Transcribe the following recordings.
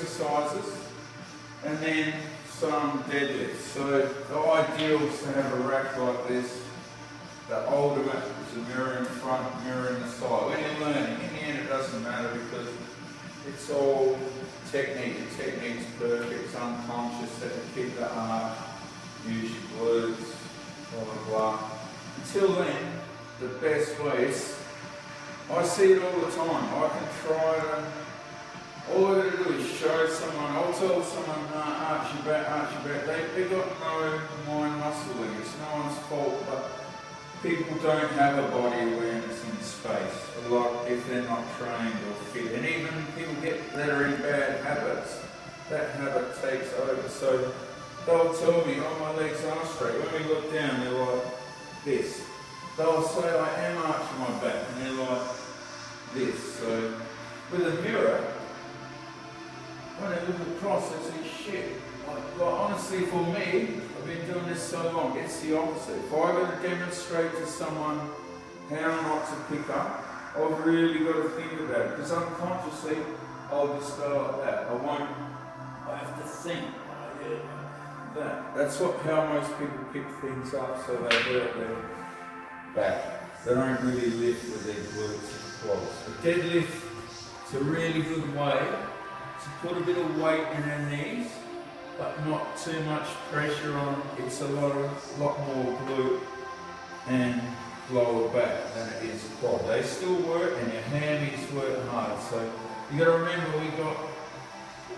exercises and then some deadlifts. So the ideal is to have a rack like this. The ultimate is a mirror in front, mirror in the side. When you're learning, in the end it doesn't matter because it's all technique. The technique's perfect, it's unconscious, that you keep the arch, use your glutes, blah blah blah. Until then, the best way is, I see it all the time. I can try to, all I gotta do is show someone, I'll tell someone, arch your back, they got no mind muscle in it, it's no one's fault, but people don't have a body awareness in space, a lot if they're not trained or fit. And even people that are in bad habits, that habit takes over. So they'll tell me, oh, my legs are straight. When we look down, they're like this. They'll say, I am arching my back, and they're like this. So with a mirror, when they look across, they say, shit. Like honestly, for me, I've been doing this so long, it's the opposite. If I got to demonstrate to someone how not to pick up, I've really got to think about it, because unconsciously, I'll just go like that. I have to think, oh yeah, that. That's how most people pick things up, so they hurt their back. They don't really lift with their glutes and quads. A deadlift is a really good way to put a bit of weight in our knees, but not too much pressure on it. It's a lot more glute and lower back than it is quad. They still work and your hammies work hard. So you got to remember, we got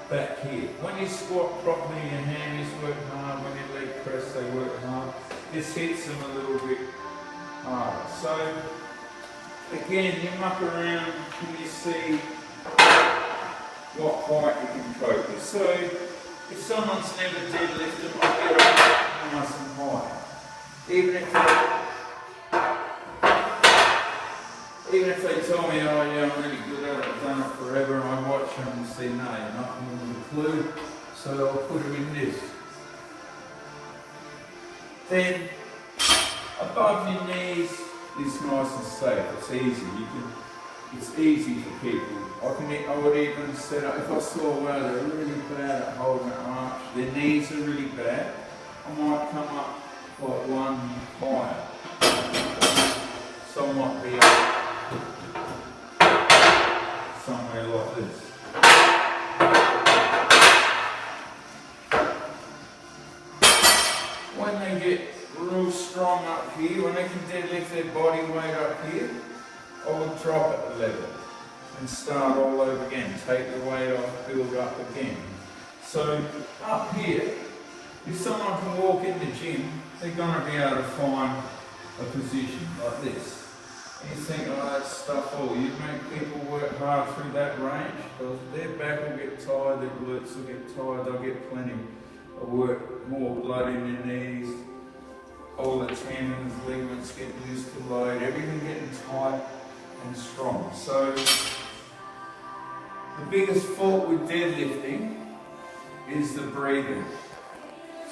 back here. When you squat properly, your hammies work hard. When you leg press, they work hard. This hits them a little bit harder. So again, you muck around and you see what height you can cope with. So if someone's never deadlifted, I'll get them nice and high. Even if they tell me, oh yeah, I'm really good at it, I've done it forever, and I watch them and see, no, you're not even a clue, so I'll put them in this. Then, above your knees is nice and safe, it's easy. It's easy for people. I would even set up, if I saw, wow, they're really bad at holding an arch, their knees are really bad, I might come up like one higher. Somewhat be somewhere like this. When they get real strong up here, when they can deadlift their body weight up here, I will drop at the level and start all over again. Take the weight off, build up again. So up here, if someone can walk in the gym, they're going to be able to find a position like this. And you think, oh, that's stuff all. You make people work hard through that range, because their back will get tired, their glutes will get tired, they'll get plenty of work, more blood in their knees, all the tendons, ligaments get used to load, everything getting tight and strong. So the biggest fault with deadlifting is the breathing.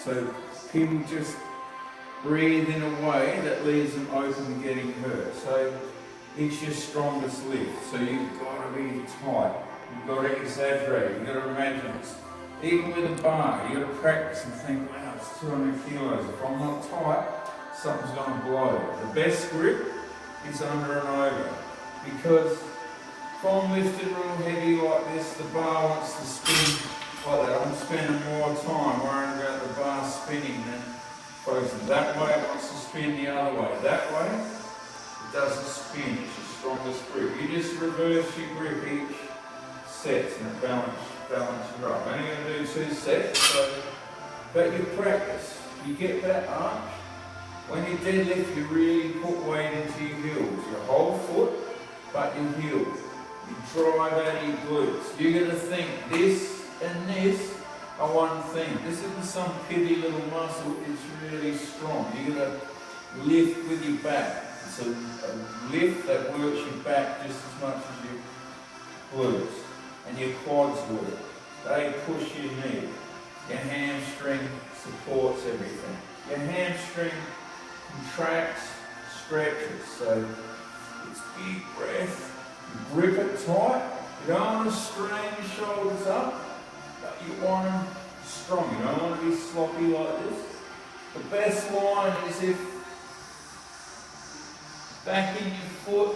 So people just breathe in a way that leaves them open to getting hurt. So it's your strongest lift. So you've got to be tight. You've got to exaggerate. You've got to imagine it. Even with a bar, you've got to practice and think, wow, it's 200 kilos. If I'm not tight, something's going to blow. The best grip is under and over. Because if I'm lifted real heavy like this, the bar wants to spin like that. I'm spending more time worrying about the bar spinning than focusing. That way it wants to spin the other way. That way, it doesn't spin. It's your strongest grip. You just reverse your grip each set and balance you up. Only going to do 2 sets, but you practice. You get that arch. When you deadlift, you really put weight into your heels. Your whole foot, but your heels. You drive out of your glutes. You're going to think this and this are one thing. This isn't some pitty little muscle, it's really strong. You're going to lift with your back. It's a lift that works your back just as much as your glutes. And your quads work. They push your knee. Your hamstring supports everything. Your hamstring contracts, stretches. So it's deep breath. You grip it tight. You don't want to strain your shoulders up. you want them strong. You don't want to be sloppy like this. The best line is if back in your foot,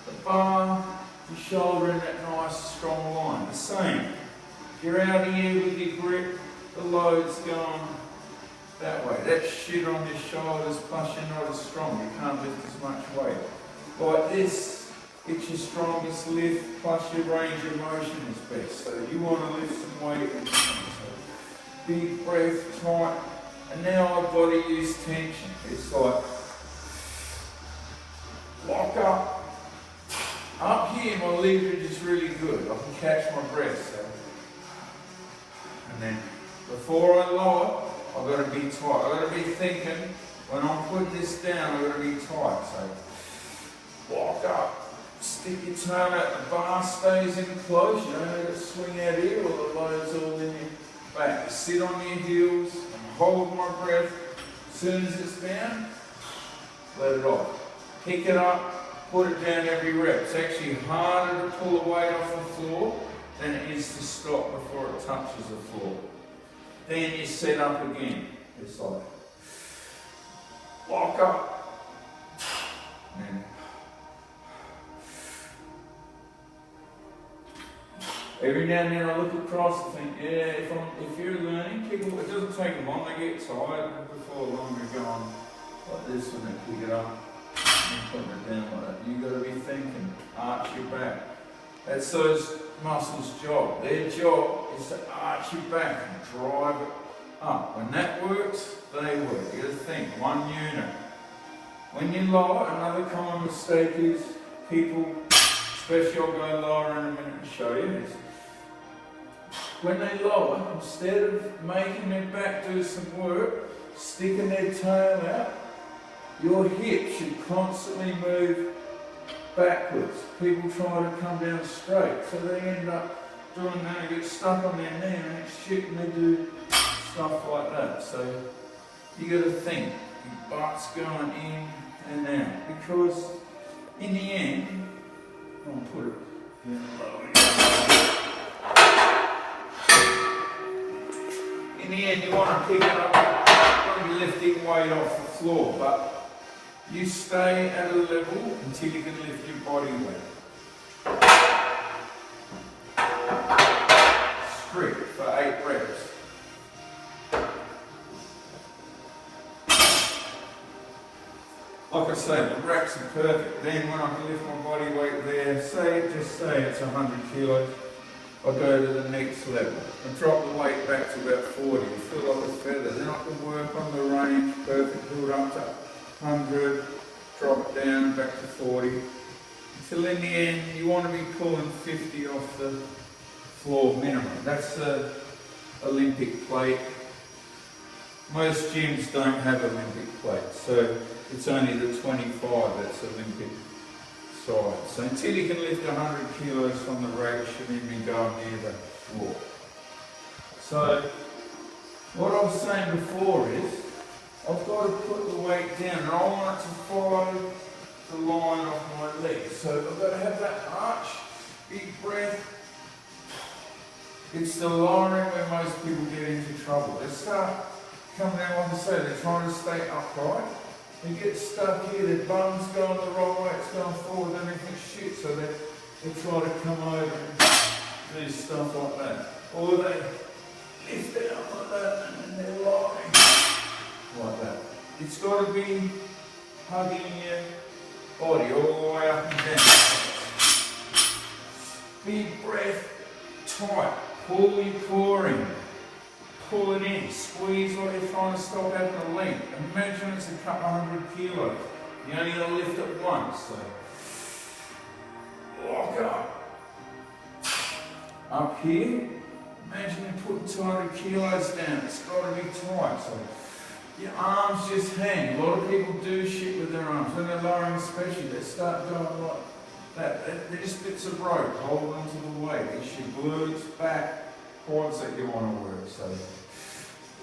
the bar, your shoulder in that nice strong line. The same. If you're out here with your grip, the load's going that way. That shit on your shoulders, plus you're not as strong. You can't lift as much weight. Like this, it's your strongest lift, plus your range of motion is best. So you want to lift some weight. Big breath, tight. And now I've got to use tension. It's like lock up. Up here, my leverage is really good. I can catch my breath. So. And then before I lower, I've got to be tight. I've got to be thinking, when I'm putting this down, I've got to be tight. So lock up, stick your tongue out, the bar stays in close. You don't let it swing out here or the load's all in your back. You sit on your heels and hold my breath. As soon as it's down, let it off. Pick it up. Put it down every rep. It's actually harder to pull the weight off the floor than it is to stop before it touches the floor. Then you set up again. It's like lock up. And every now and then I look across and think, yeah, if you're learning, people, it doesn't take them long, they get tired before long they're going like this when they pick it up. And putting it down like that. You've got to be thinking, arch your back. That's those muscles' job. Their job is to arch your back and drive it up. When that works, they work. You got to think, one unit. When you lower, another common mistake is people, especially I'll go lower in a minute and show you this. When they lower, instead of making their back do some work, sticking their tail out, your hip should constantly move backwards. People try to come down straight, so they end up doing that, they get stuck on their knee and it's shit and they do stuff like that. So you got to think, your butt's going in and out, because in the end, I'll put it in the end you want to pick it up, you want to be lifting weight off the floor, but you stay at a level until you can lift your body weight. Strict for 8 reps. Like I say, the reps are perfect. Then when I can lift my body weight there, just say it's 100 kilos, I go to the next level. I drop the weight back to about 40. You feel like a feather. Then I can work on the range, perfect, build up to 100, drop it down back to 40, until in the end you want to be pulling 50 off the floor minimum. That's the Olympic plate. Most gyms don't have Olympic plates, so it's only the 25 that's Olympic size. So until you can lift 100 kilos from the rack, you shouldn't even be going near the floor. So what I was saying before is, I've got to put the weight down and I want it to follow the line of my legs. So I've got to have that arch, big breath. It's the lowering where most people get into trouble. They start coming out, like I say, they're trying to stay upright. They get stuck here, their bum's going the wrong way, it's going forward, then they think shit, so they try to come over and do stuff like that. Or they lift it up like that and then they're lying. Like that. It's got to be hugging your body all the way up and down. Big breath, tight. Pull your core in. Pull it in. Squeeze like you're trying to stop having a leak. Imagine it's a couple 100 kilos. You only got to lift it once. So lock up. Up here, imagine you're putting 200 kilos down. It's got to be tight. So your arms just hang. A lot of people do shit with their arms. When they're lowering especially, they start going like that. They're just bits of rope holding onto the weight. It's your glutes, back, quads that you want to work. So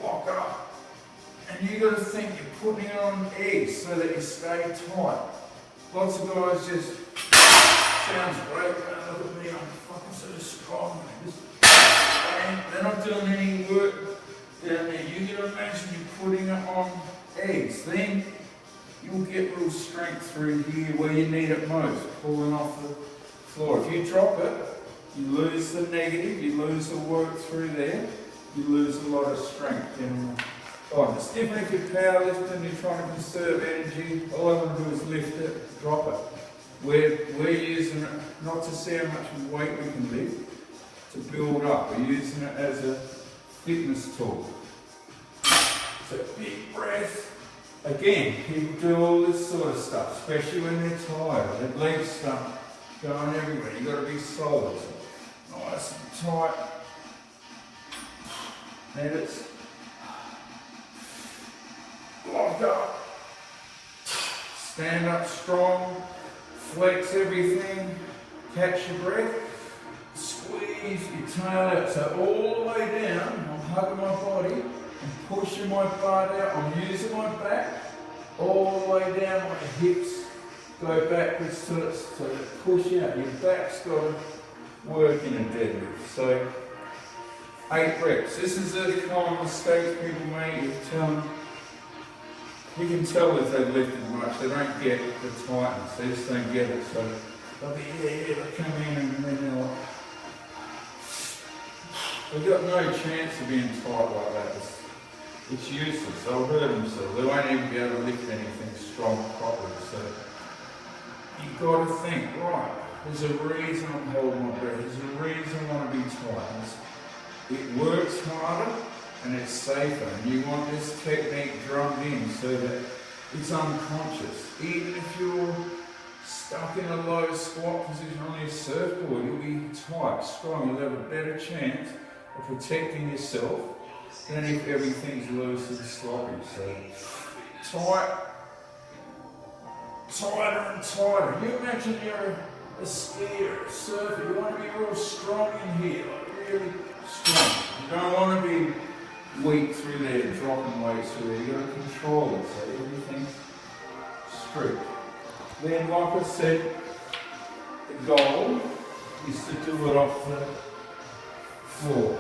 lock up. And you got to think you're putting it on eggs so that you stay tight. Lots of guys just, sounds great, look at me, I'm fucking so strong. Just they're not doing any work down there. You can imagine you putting it on eggs. Then you'll get real strength through here where you need it most, pulling off the floor. If you drop it, you lose the negative, you lose the work through there, you lose a lot of strength in the time. It's different if you're powerlifting, you're trying to conserve energy. All I want to do is lift it, drop it. We're using it not to see how much weight we can lift, to build up. We're using it as a fitness tool. So big breath. Again, people do all this sort of stuff, especially when they're tired. Their legs start going everywhere. You've got to be solid. So nice and tight. Let it lock up. Stand up strong. Flex everything. Catch your breath. Squeeze your tail out. So all the way down, I'm hugging my body. I'm pushing my butt out, I'm using my back all the way down, my hips go backwards to push out. Your back's got to work in a deadlift. So 8 reps. This is a common mistake people make. You can tell if they've lifted much, they don't get the tightness, they just don't get it. So they'll be, they come in and then they're like, they've got no chance of being tight like that. It's useless. They'll hurt themselves. They won't even be able to lift anything strong properly. So you've got to think, right, there's a reason I'm holding my breath. There's a reason I want to be tight. It works harder and it's safer. And you want this technique drummed in so that it's unconscious. Even if you're stuck in a low squat position on your surfboard, you'll be tight, strong. You'll have a better chance of protecting yourself than if everything's loose and sloppy. So tight, tighter and tighter. You imagine you're a skier, a surfer. You want to be real strong in here, like really strong. You don't want to be weak through there, dropping weights through there. You've got to control it so everything's straight. Then, like I said, the goal is to do it off the floor.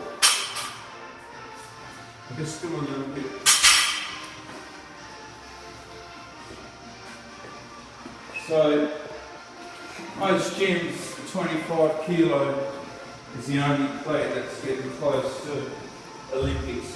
Just do a little bit. So, most gyms, 25 kilo is the only plate that's getting close to Olympics.